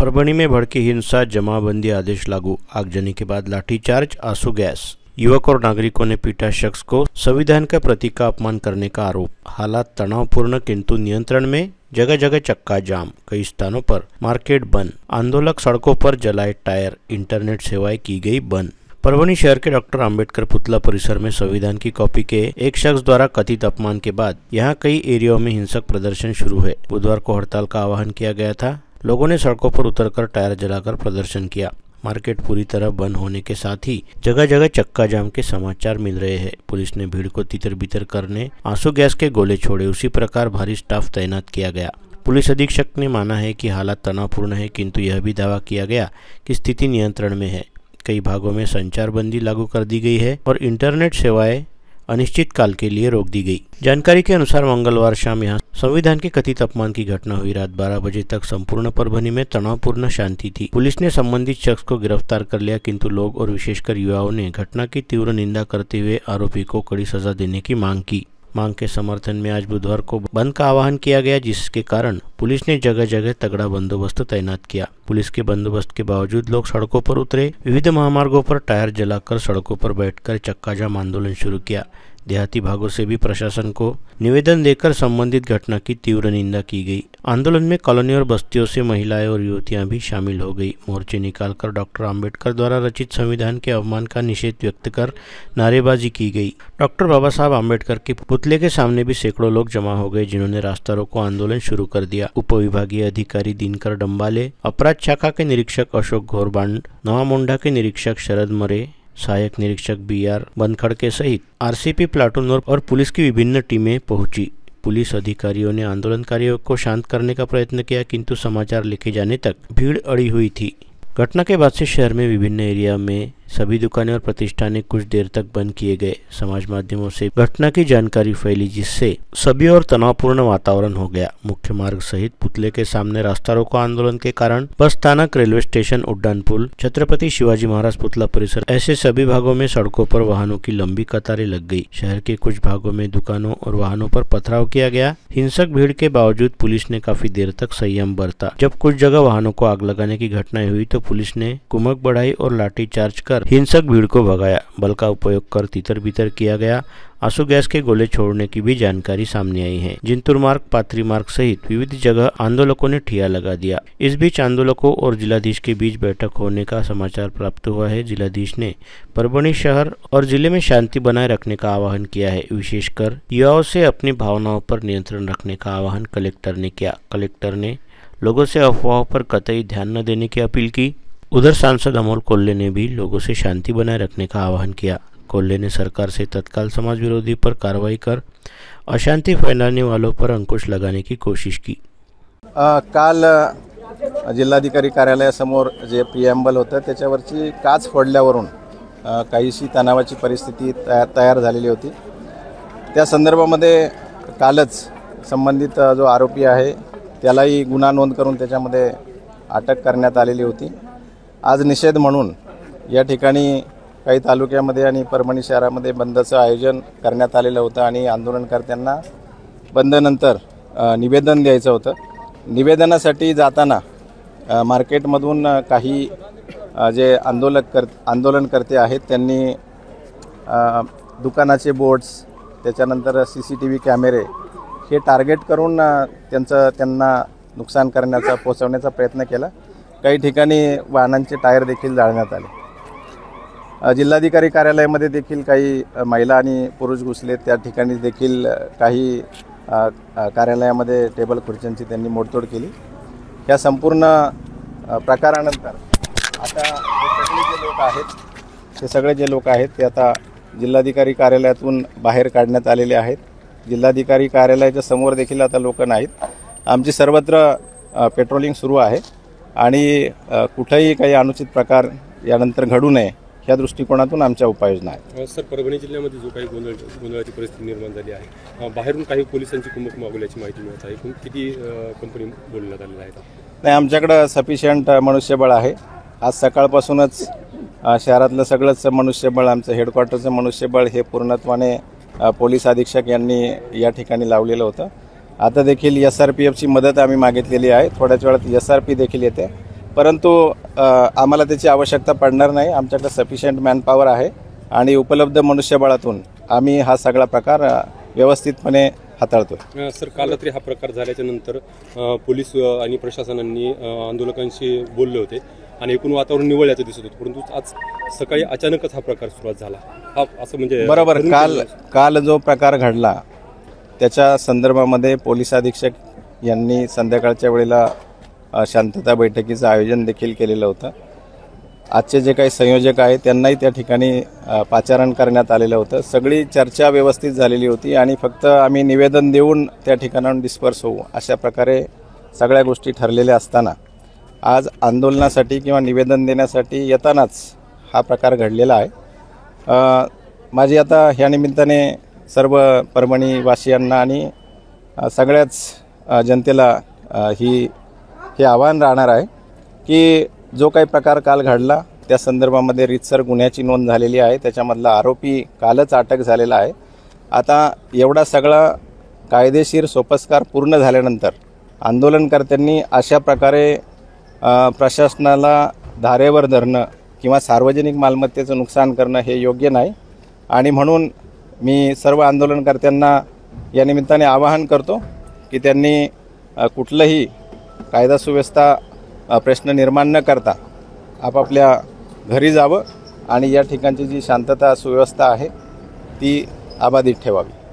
परभणी में भड़की हिंसा, जमाबंदी आदेश लागू, आगजनी के बाद लाठीचार्ज, आंसू गैस। युवक और नागरिकों ने पीटा शख्स को, संविधान का प्रतीक का अपमान करने का आरोप। हालात तनावपूर्ण किंतु नियंत्रण में, जगह जगह चक्का जाम, कई स्थानों पर मार्केट बंद, आंदोलक सड़कों पर जलाए टायर, इंटरनेट सेवाएं की गई बंद। परभणी शहर के डॉक्टर अंबेडकर पुतला परिसर में संविधान की कॉपी के एक शख्स द्वारा कथित अपमान के बाद यहां कई एरियाओं में हिंसक प्रदर्शन शुरू है। बुधवार को हड़ताल का आह्वान किया गया था। लोगों ने सड़कों पर उतरकर टायर जलाकर प्रदर्शन किया। मार्केट पूरी तरह बंद होने के साथ ही जगह जगह चक्का जाम के समाचार मिल रहे हैं। पुलिस ने भीड़ को तितर बितर करने आंसू गैस के गोले छोड़े। उसी प्रकार भारी स्टाफ तैनात किया गया। पुलिस अधीक्षक ने माना है कि हालात तनावपूर्ण है, किंतु यह भी दावा किया गया कि स्थिति नियंत्रण में है। कई भागों में संचार बंदी लागू कर दी गई है और इंटरनेट सेवाएं अनिश्चित काल के लिए रोक दी गई। जानकारी के अनुसार मंगलवार शाम यहां संविधान के कथित अपमान की घटना हुई। रात 12 बजे तक संपूर्ण परभणी में तनावपूर्ण शांति थी। पुलिस ने संबंधित शख्स को गिरफ्तार कर लिया, किंतु लोग और विशेषकर युवाओं ने घटना की तीव्र निंदा करते हुए आरोपी को कड़ी सजा देने की मांग की। मांग के समर्थन में आज बुधवार को बंद का आह्वान किया गया, जिसके कारण पुलिस ने जगह जगह तगड़ा बंदोबस्त तैनात किया। पुलिस के बंदोबस्त के बावजूद लोग सड़कों पर उतरे। विविध महामार्गों पर टायर जलाकर सड़कों पर बैठकर चक्का जाम आंदोलन शुरू किया। देहाती भागों से भी प्रशासन को निवेदन देकर संबंधित घटना की तीव्र निंदा की गई। आंदोलन में कॉलोनी और बस्तियों से महिलाएं और युवतियां भी शामिल हो गई। मोर्चे निकालकर डॉक्टर अंबेडकर द्वारा रचित संविधान के अवमान का निषेध व्यक्त कर नारेबाजी की गई। डॉक्टर बाबा साहब अंबेडकर के पुतले के सामने भी सैकड़ों लोग जमा हो गए, जिन्होंने रास्ता रोको आंदोलन शुरू कर दिया। उपविभागीय अधिकारी दिनकर डंबाले, अपराध शाखा के निरीक्षक अशोक घोरबांड, नवामोंढा के निरीक्षक शरद मरे, सहायक निरीक्षक BR बनखड़के सहित RCP प्लाटून और पुलिस की विभिन्न टीमें पहुंची। पुलिस अधिकारियों ने आंदोलनकारियों को शांत करने का प्रयत्न किया, किंतु समाचार लिखे जाने तक भीड़ अड़ी हुई थी। घटना के बाद से शहर में विभिन्न एरिया में सभी दुकानें और प्रतिष्ठानें कुछ देर तक बंद किए गए। समाज माध्यमों से घटना की जानकारी फैली, जिससे सभी और तनावपूर्ण वातावरण हो गया। मुख्य मार्ग सहित पुतले के सामने रास्ता रोको आंदोलन के कारण बस स्थानक, रेलवे स्टेशन, उड्डान पुल, छत्रपति शिवाजी महाराज पुतला परिसर, ऐसे सभी भागों में सड़कों पर वाहनों की लंबी कतारें लग गई। शहर के कुछ भागों में दुकानों और वाहनों पर पथराव किया गया। हिंसक भीड़ के बावजूद पुलिस ने काफी देर तक संयम बरता। जब कुछ जगह वाहनों को आग लगाने की घटनाएं हुई तो पुलिस ने कुमक बढ़ाई और लाठीचार्ज कर हिंसक भीड़ को भगाया। बल का उपयोग कर तितर बितर किया गया। आंसू गैस के गोले छोड़ने की भी जानकारी सामने आई है। जिंतूर मार्ग, पात्री मार्ग सहित विविध जगह आंदोलकों ने ठिया लगा दिया। इस बीच आंदोलकों और जिलाधीश के बीच बैठक होने का समाचार प्राप्त हुआ है। जिलाधीश ने परभणी शहर और जिले में शांति बनाए रखने का आह्वान किया है। विशेषकर युवाओं से अपनी भावनाओं पर नियंत्रण रखने का आह्वान कलेक्टर ने किया। कलेक्टर ने लोगों से अफवाहों पर कतई ध्यान न देने की अपील की। उधर सांसद अमोल कोल्ले ने भी लोगों से शांति बनाए रखने का आह्वान किया। कोल्ले ने सरकार से तत्काल समाज विरोधी पर कार्रवाई कर अशांति फैलाने वालों पर अंकुश लगाने की कोशिश की। काल जिल्हाधिकारी कार्यालयासमोर जे प्रिएम्बल होतं त्याच्यावरची काच फोडल्यावरून काहीशी तणावाची परिस्थिती तयार झालेली होती। त्या संदर्भामध्ये कालच संबंधित जो आरोपी आहे त्यालाही गुन्हा नोंद करून त्याच्यामध्ये अटक करण्यात आलेली होती। आज निषेध म्हणून या ठिकाणी काही तालुक्यामध्ये आणि परभणी शहरामध्ये बंदचं आयोजन करण्यात आलेलं होतं आणि आंदोलनकर्त्यांना बंदनंतर निवेदन द्यायचं होतं। निवेदनासाठी जाताना मार्केटमधून काही जे आंदोलनकर्ते आहेत त्यांनी दुकानाचे बोर्ड्स, त्याच्यानंतर CCTV कॅमेरे हे टार्गेट करून त्यांना नुकसान करण्याचा, पोहोचवण्याचा प्रयत्न केला। काही ठिकाणी वाहनांचे टायर देखील जाळण्यात आले। जिल्हाधिकारी कार्यालयामध्ये देखील काही महिला आणि पुरुष घुसले। त्या ठिकाणी देखील काही कार्यालयामध्ये टेबल खुर्च्यांची त्यांनी मोडतोड केली। या संपूर्ण प्रकारानंतर आता हे सगळे जे लोक आहेत ते आता जिल्हाधिकारी कार्यालयातून बाहेर काढण्यात आलेले आहेत। जिल्हाधिकारी कार्यालयाच्या समोर देखील आता लोक नाहीत। आमची सर्वत्र पेट्रोलिंग सुरू आहे आणि कुठेही काही अनुचित प्रकार यानंतर घडू नये या दृष्टिकोनातून आमच्या उपाययोजना आहेत। सर, परभणी जिल्ह्यामध्ये जो काही गोंधळाची परिस्थिती निर्माण झाली आहे, बाहेरून काही पोलिसांची कुमक मागवल्याची माहिती मिळत आहे। किती कंपनी बोलण्यात आलेल्या आहेत? नाही, आमच्याकडे सफिशियंट मनुष्यबळ आहे। आज सकाळपासूनच शहरातलं सगळंच मनुष्यबळ, आमचं हेडक्वार्टरचं मनुष्यबळ हे पूर्णत्वाने पोलीस अधीक्षक यांनी या ठिकाणी लावलेलं होतं। आता देखील SRPFची मदत आम्ही मागितलेली आहे। थोड्याच वेळात SRP देखील येते परंतु आम्हाला त्याची आवश्यकता पडणार नाही. आमच्याकडे सफिशियंट मॅनपॉवर आहे आणि उपलब्ध मनुष्यबळातून आम्ही हा सगळा प्रकार व्यवस्थितपणे हाताळतोय. सर, काल रात्री हा प्रकार झाल्याच्या नंतर पोलीस आणि प्रशासनाने आंदोलकांशी बोलले होते आणि एकूण वातावरण निवळल्याचं दिसत होतं, परंतु आज सकाळी अचानकच हा प्रकार सुरुवात झाला. हा असं म्हणजे बरोबर, काल जो प्रकार घडला त्याच्या संदर्भामध्ये पोलीस अधीक्षक यांनी संध्याकाळच्या वेळेला शांतता बैठकीचं आयोजन देखील केलेलं होतं. आजचे जे काही संयोजक आहेत त्यांनाही त्या ठिकाणी पाचारण करण्यात आलेलं होतं. सगळी चर्चा व्यवस्थित झालेली होती आणि फक्त आम्ही निवेदन देऊन त्या ठिकाणाहून डिस्पर्स होऊ अशा प्रकारे सगळ्या गोष्टी ठरलेल्या असताना आज आंदोलनासाठी किंवा निवेदन देण्यासाठी येतानाच हा प्रकार घडलेला आहे. माझी आता ह्या निमित्ताने सर्व परभणी वासियांना आणि सगळ्याच जनतेला हे आव्हान राहणार आहे की जो काही प्रकार काल घडला त्या संदर्भामध्ये रीतसर गुन्ह्याची नोंद झालेली आहे. त्याच्यामधला आरोपी कालच अटक झालेला आहे. आता एवढा सगळा कायदेशीर सोपस्कार पूर्ण झाल्यानंतर आंदोलनकर्त्यांनी अशा प्रकारे प्रशासनाला धारेवर धरणं किंवा सार्वजनिक मालमत्तेचं नुकसान करणं हे योग्य नाही आणि म्हणून मी सर्व आंदोलनकर्त्यांना या निमित्ताने आवाहन करतो की त्यांनी कुठलंही कायदा सुव्यवस्था प्रश्न निर्माण न करता आपापल्या घरी जावं आणि या ठिकाणची जी शांतता सुव्यवस्था आहे ती अबाधित ठेवावी.